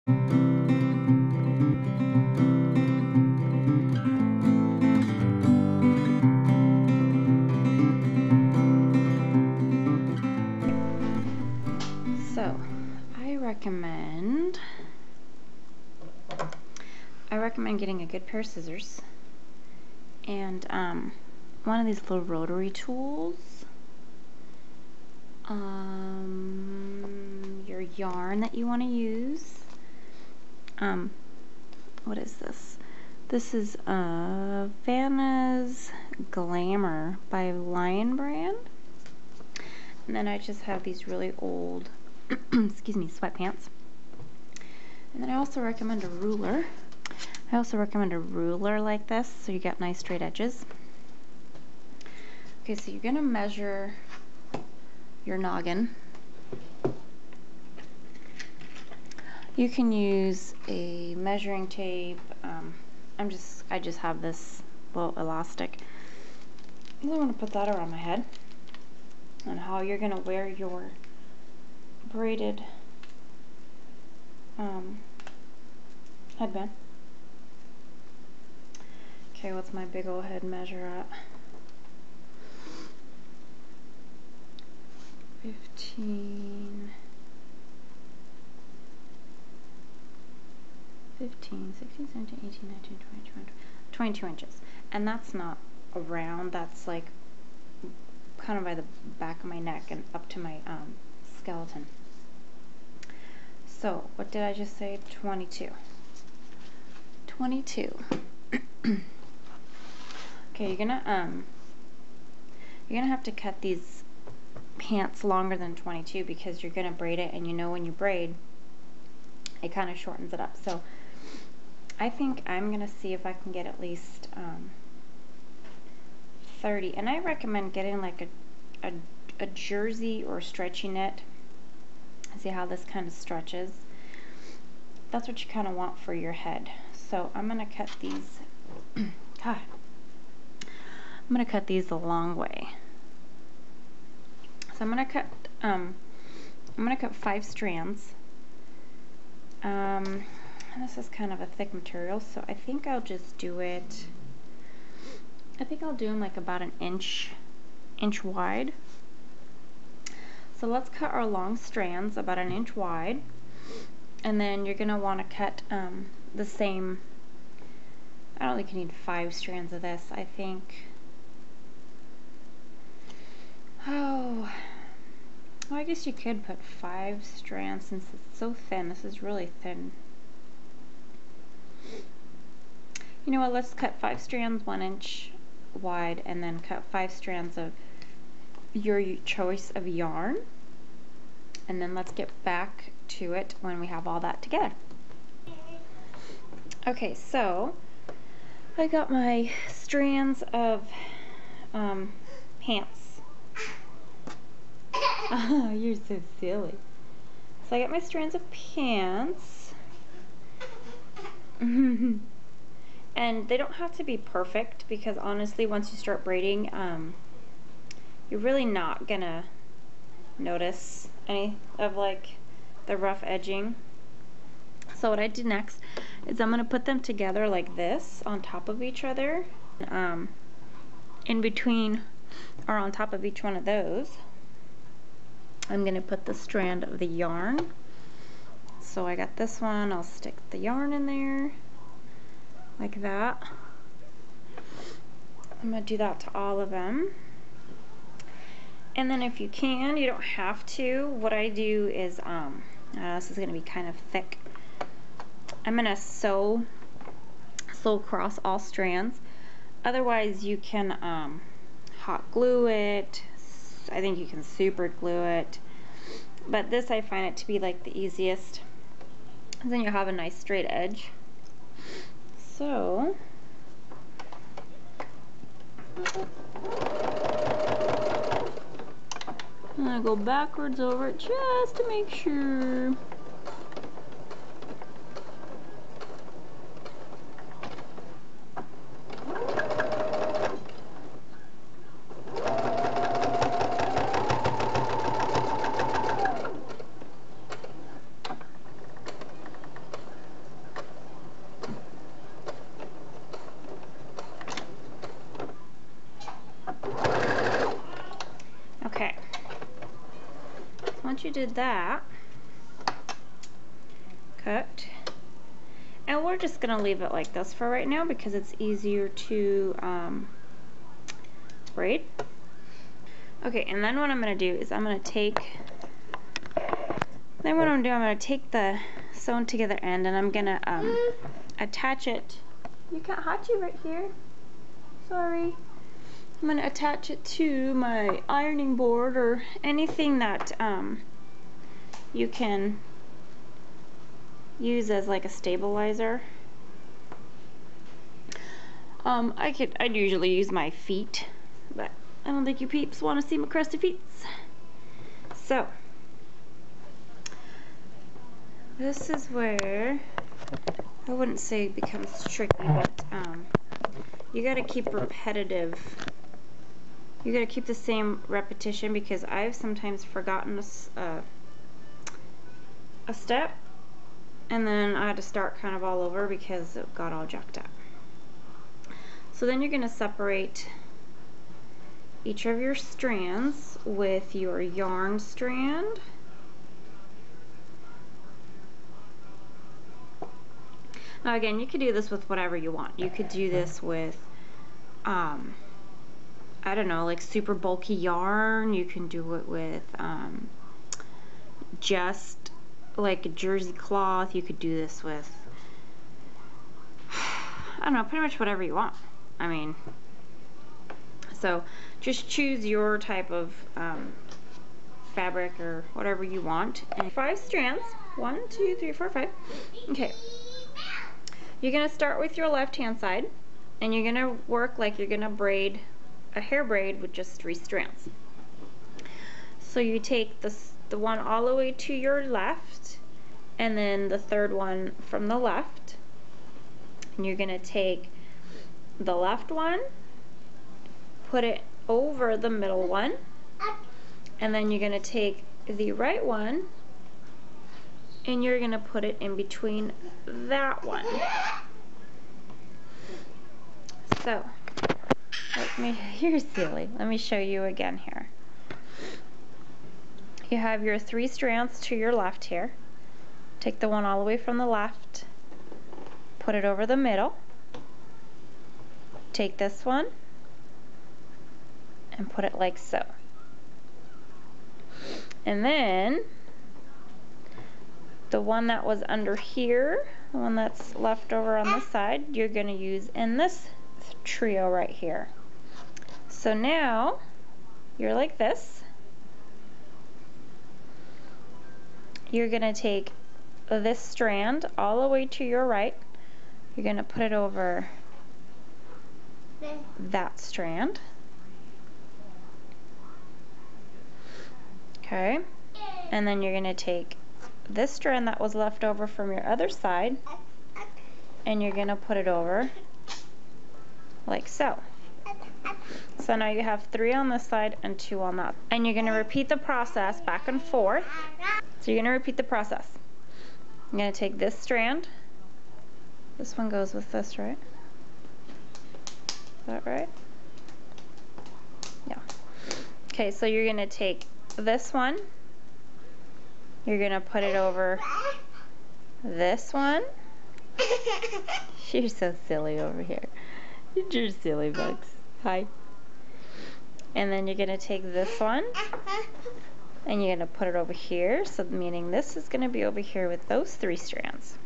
So, I recommend getting a good pair of scissors and one of these little rotary tools, your yarn that you want to use. What is this? This is Vanna's Glamour by Lion Brand. And then I just have these really old, excuse me, sweatpants. And then I also recommend a ruler. I also recommend a ruler like this, so you get nice straight edges. Okay, so you're gonna measure your noggin. You can use a measuring tape. I just have this little elastic. I'm gonna put that around my head. And how you're gonna wear your braided headband. Okay, what's my big old head measure at? 15, 16, 17, 18, 19, 20, 22 inches. And that's not around, that's like kind of by the back of my neck and up to my skeleton. So, what did I just say? 22. 22. Okay, you're gonna have to cut these pants longer than 22 because you're gonna braid it, and you know when you braid, it kind of shortens it up. So, I think I'm gonna see if I can get at least 30, and I recommend getting like a jersey or stretchy knit. See how this kind of stretches? That's what you kind of want for your head. So I'm gonna cut these. God, I'm gonna cut these the long way. So I'm gonna cut 5 strands. This is kind of a thick material, so I think I'll just do it. I think I'll do them like about an inch wide. So let's cut our long strands about an inch wide, and then you're gonna want to cut the same. I don't think you need 5 strands of this. I think. Oh, well, I guess you could put 5 strands since it's so thin. This is really thin. You know what? Let's cut 5 strands 1 inch wide, and then cut 5 strands of your choice of yarn, and then let's get back to it when we have all that together. Okay, so I got my strands of pants. Oh, you're so silly. So I got my strands of pants. And they don't have to be perfect, because honestly, once you start braiding, you're really not gonna notice any of like the rough edging. So what I did next is I'm gonna put them together like this on top of each other, in between or on top of each one of those. I'm gonna put the strand of the yarn. So I got this one, I'll stick the yarn in there like that. I'm gonna do that to all of them. And then if you can, you don't have to, what I do is, this is gonna be kind of thick. I'm gonna sew across all strands. Otherwise you can hot glue it. I think you can super glue it. But this, I find it to be like the easiest. And then you'll have a nice straight edge. So I'm gonna go backwards over it just to make sure. did that, cut. And we're just going to leave it like this for right now because it's easier to braid. Okay, and then what I'm going to do is I'm going to take the sewn together end and I'm going to attach it. You can't hatch it right here. Sorry. I'm going to attach it to my ironing board or anything that you can use as like a stabilizer. I'd usually use my feet, but I don't think you peeps want to see my crusty feet. So this is where I wouldn't say it becomes tricky, but you got to keep repetitive. You got to keep the same repetition because I've sometimes forgotten a step. And then I had to start kind of all over because it got all jacked up. So then you're going to separate each of your strands with your yarn strand. Now again, you could do this with whatever you want. You could do this with, I don't know, like super bulky yarn. You can do it with just like a jersey cloth. You could do this with, I don't know, pretty much whatever you want. I mean, so just choose your type of fabric or whatever you want. And 5 strands, 1, 2, 3, 4, 5. Okay, you're gonna start with your left hand side and you're gonna work like you're gonna braid a hair braid with just 3 strands. So you take the one all the way to your left and then the third one from the left, and you're gonna take the left one, put it over the middle one, and then you're gonna take the right one and you're gonna put it in between that one. So you're silly. Let me show you again here. You have your 3 strands to your left here. Take the one all the way from the left, put it over the middle, take this one and put it like so. And then the one that was under here, the one that's left over on this side, you're going to use in this trio right here. So now you're like this. You're going to take this strand all the way to your right. You're going to put it over that strand. Okay. And then you're going to take this strand that was left over from your other side and you're going to put it over like so. So now you have 3 on this side and 2 on that. And you're going to repeat the process back and forth. So you're going to repeat the process. I'm going to take this strand. This one goes with this, right? Is that right? Yeah. Okay, so you're going to take this one. You're going to put it over this one. You're so silly over here. You're silly bugs. Hi. And then you're going to take this one and you're going to put it over here, so meaning this is going to be over here with those 3 strands.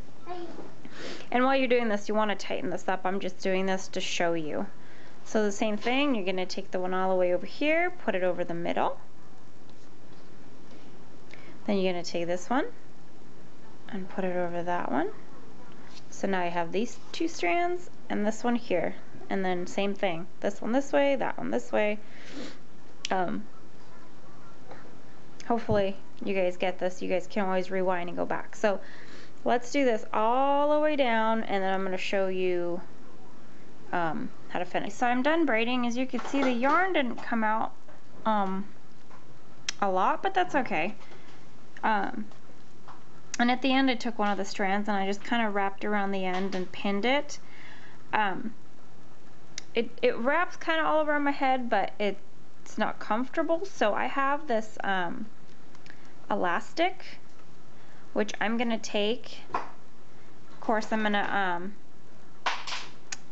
And while you're doing this, you want to tighten this up. I'm just doing this to show you. So the same thing, you're going to take the one all the way over here, put it over the middle. Then you're going to take this one and put it over that one. So now you have these 2 strands and this one here. And then same thing, this one this way, that one this way. Hopefully you guys get this. You guys can always rewind and go back. So let's do this all the way down and then I'm going to show you how to finish. So I'm done braiding. As you can see, the yarn didn't come out a lot, but that's okay. And at the end I took one of the strands and I just kind of wrapped around the end and pinned it. It wraps kind of all around my head, but it's not comfortable, so I have this elastic, which I'm gonna take. Of course, I'm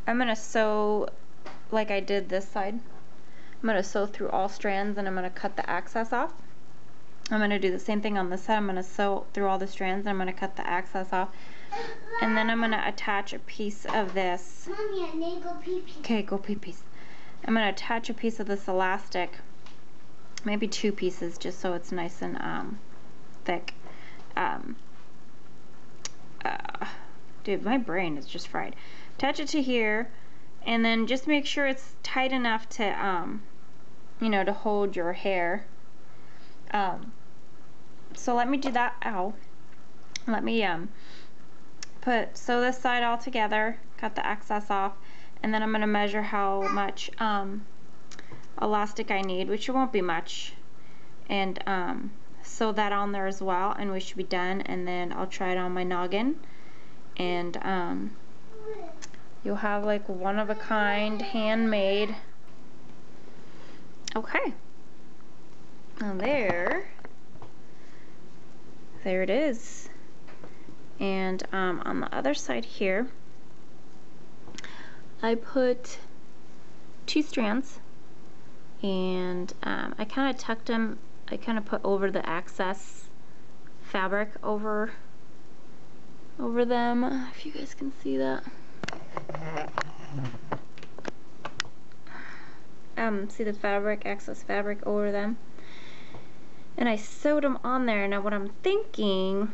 gonna sew like I did this side. I'm gonna sew through all strands, and I'm gonna cut the excess off. I'm gonna do the same thing on this side. I'm gonna sew through all the strands, and I'm gonna cut the excess off. And then I'm gonna attach a piece of this. Mommy, I need to go pee-pee. Okay, go pee-pee. I'm gonna attach a piece of this elastic, maybe 2 pieces, just so it's nice and thick. Dude, my brain is just fried. Attach it to here, and then just make sure it's tight enough to, you know, to hold your hair. So let me do that. Ow. Let me sew this side all together, cut the excess off, and then I'm going to measure how much elastic I need, which it won't be much, and sew that on there as well, and we should be done. And then I'll try it on my noggin, and you'll have like one of a kind, handmade. Okay, now there it is. And on the other side here, I put 2 strands, and I kind of tucked them. I kind of put over the excess fabric over them, if you guys can see that. See the fabric, excess fabric over them, and I sewed them on there. Now what I'm thinking,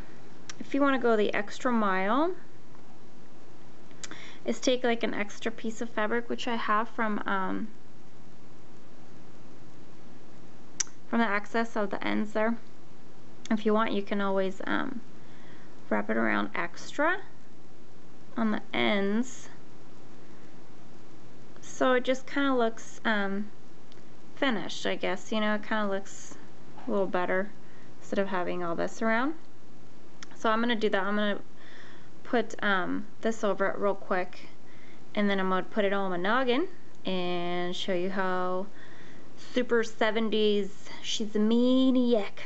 if you want to go the extra mile, is take like an extra piece of fabric, which I have from the excess of the ends there. If you want, you can always wrap it around extra on the ends, so it just kind of looks finished, I guess. You know, it kind of looks a little better instead of having all this around. So I'm gonna do that. I'm gonna put this over it real quick, and then I'm gonna put it on my noggin and show you how super 70s she's a maniac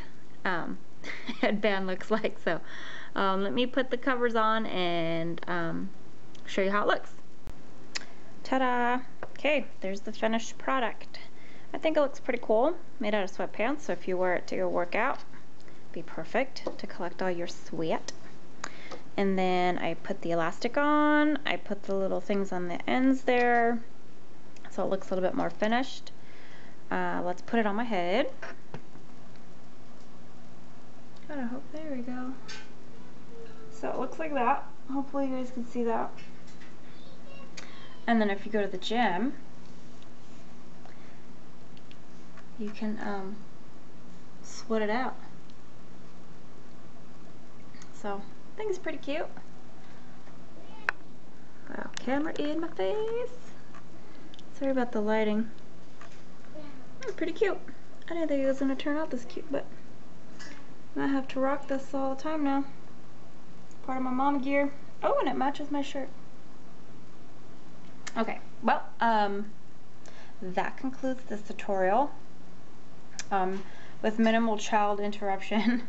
headband looks like. So let me put the covers on and show you how it looks. Ta-da! Okay, there's the finished product. I think it looks pretty cool. Made out of sweatpants, so if you wear it to your workout, be perfect to collect all your sweat. And then I put the elastic on. I put the little things on the ends there, so it looks a little bit more finished. Let's put it on my head. God, I hope, there we go. So it looks like that. Hopefully you guys can see that. And then if you go to the gym, you can sweat it out. So I think it's pretty cute. Wow, camera in my face. Sorry about the lighting. Pretty cute. I didn't think it was going to turn out this cute, but I have to rock this all the time now. Part of my mom gear. Oh, and it matches my shirt. Okay, well, that concludes this tutorial with minimal child interruption.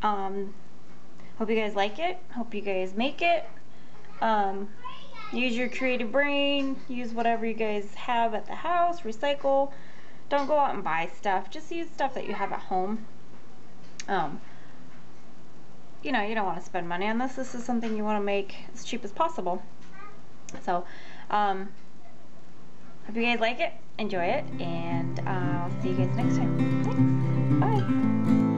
Hope you guys like it. Hope you guys make it. Use your creative brain. Use whatever you guys have at the house. Recycle. Don't go out and buy stuff. Just use stuff that you have at home. You know, you don't want to spend money on this. This is something you want to make as cheap as possible. So, hope you guys like it, enjoy it, and I'll see you guys next time. Thanks. Bye.